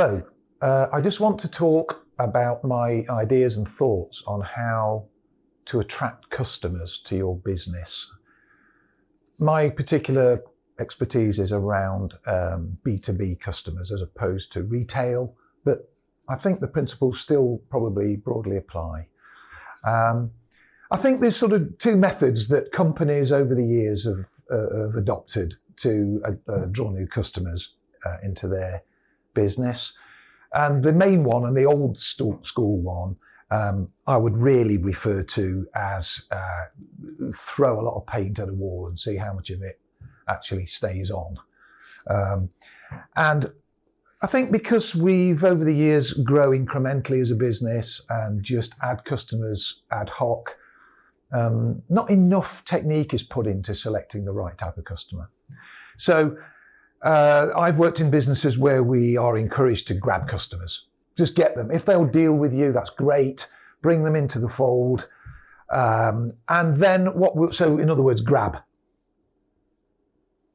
Hello, I just want to talk about my ideas and thoughts on how to attract customers to your business. My particular expertise is around B2B customers as opposed to retail, but I think the principles still probably broadly apply. I think there's sort of two methods that companies over the years have adopted to draw new customers into their business. And the main one, and the old school one, I would really refer to as throw a lot of paint at a wall and see how much of it actually stays on. And I think because we've over the years grow incrementally as a business and just add customers ad hoc, not enough technique is put into selecting the right type of customer. So I've worked in businesses where we are encouraged to grab customers. Just get them. If they'll deal with you, that's great. Bring them into the fold. And then so in other words, grab.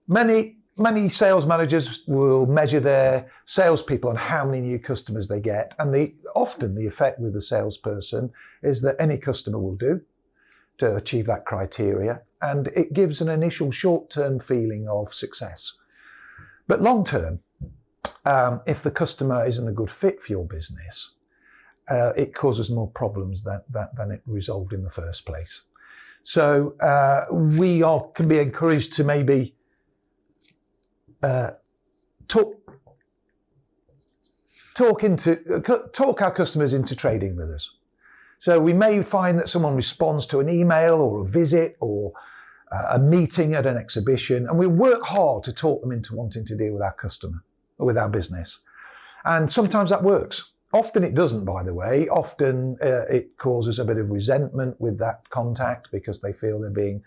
Many sales managers will measure their salespeople on how many new customers they get. And often the effect with the salesperson is that any customer will do to achieve that criteria. And it gives an initial short-term feeling of success. But long-term, if the customer isn't a good fit for your business, it causes more problems than it resolved in the first place. So we can be encouraged to maybe talk our customers into trading with us. So we may find that someone responds to an email or a visit or a meeting at an exhibition, and we work hard to talk them into wanting to deal with our customer or with our business. And sometimes that works. Often it doesn't, by the way. Often it causes a bit of resentment with that contact because they feel they're being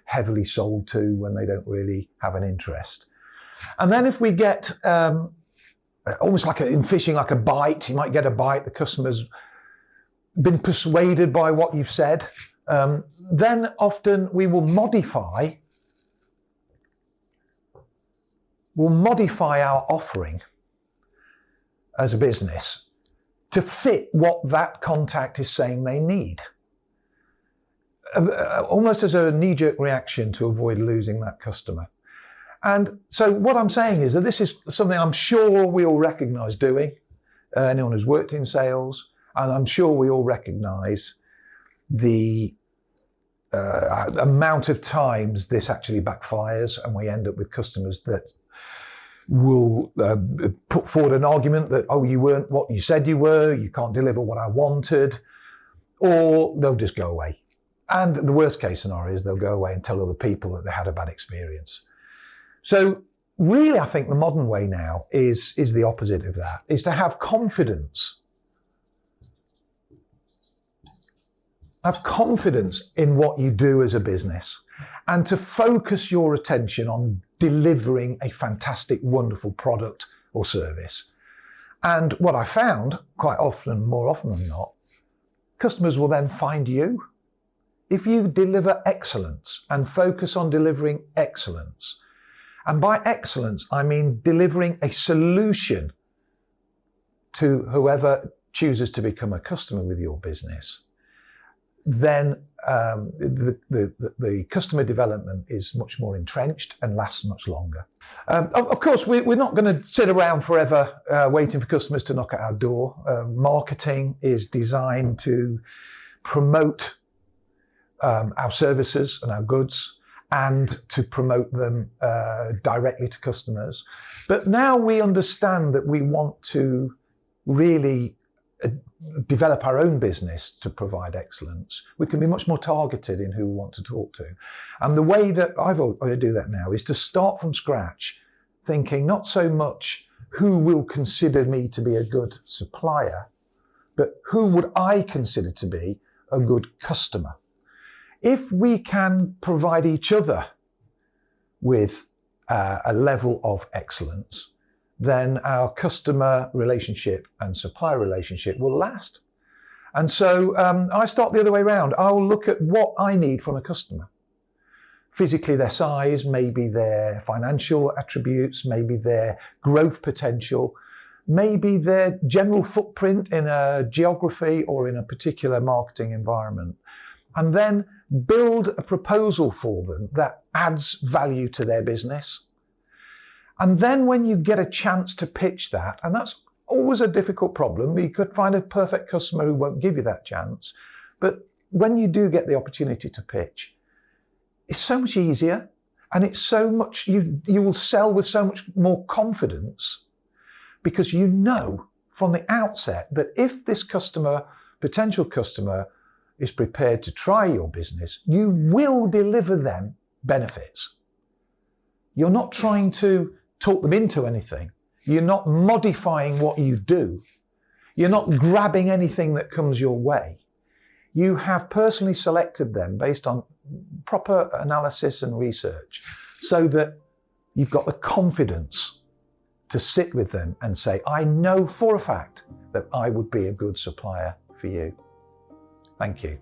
heavily sold to when they don't really have an interest. And then if we get almost like in fishing, like a bite, you might get a bite, the customer's been persuaded by what you've said, then often we will modify our offering as a business to fit what that contact is saying they need. Almost as a knee-jerk reaction to avoid losing that customer. And so what I'm saying is that this is something I'm sure we all recognize doing, anyone who's worked in sales, and I'm sure we all recognize the amount of times this actually backfires and we end up with customers that will put forward an argument that, oh, you weren't what you said you were, you can't deliver what I wanted, or they'll just go away. And the worst case scenario is they'll go away and tell other people that they had a bad experience. So really, I think the modern way now is the opposite of that, is to have confidence. Have confidence in what you do as a business and to focus your attention on delivering a fantastic, wonderful product or service. And what I found quite often, more often than not, customers will then find you. If you deliver excellence and focus on delivering excellence, and by excellence, I mean delivering a solution to whoever chooses to become a customer with your business, then the customer development is much more entrenched and lasts much longer. Of course, we're not going to sit around forever waiting for customers to knock at our door. Marketing is designed to promote our services and our goods and to promote them directly to customers. But now we understand that we want to really develop our own business to provide excellence. We can be much more targeted in who we want to talk to. And the way that I do that now is to start from scratch, thinking not so much who will consider me to be a good supplier, but who would I consider to be a good customer. If we can provide each other with a level of excellence, then our customer relationship and supplier relationship will last. And so I start the other way around. I'll look at what I need from a customer. Physically, their size, maybe their financial attributes, maybe their growth potential, maybe their general footprint in a geography or in a particular marketing environment, and then build a proposal for them that adds value to their business. And then when you get a chance to pitch that, and that's always a difficult problem, you could find a perfect customer who won't give you that chance, but when you do get the opportunity to pitch, it's so much easier, and it's so much, you will sell with so much more confidence, because you know from the outset that if this customer, potential customer, is prepared to try your business, you will deliver them benefits. You're not trying to talk them into anything. You're not modifying what you do. You're not grabbing anything that comes your way. You have personally selected them based on proper analysis and research, so that you've got the confidence to sit with them and say, I know for a fact that I would be a good supplier for you. Thank you.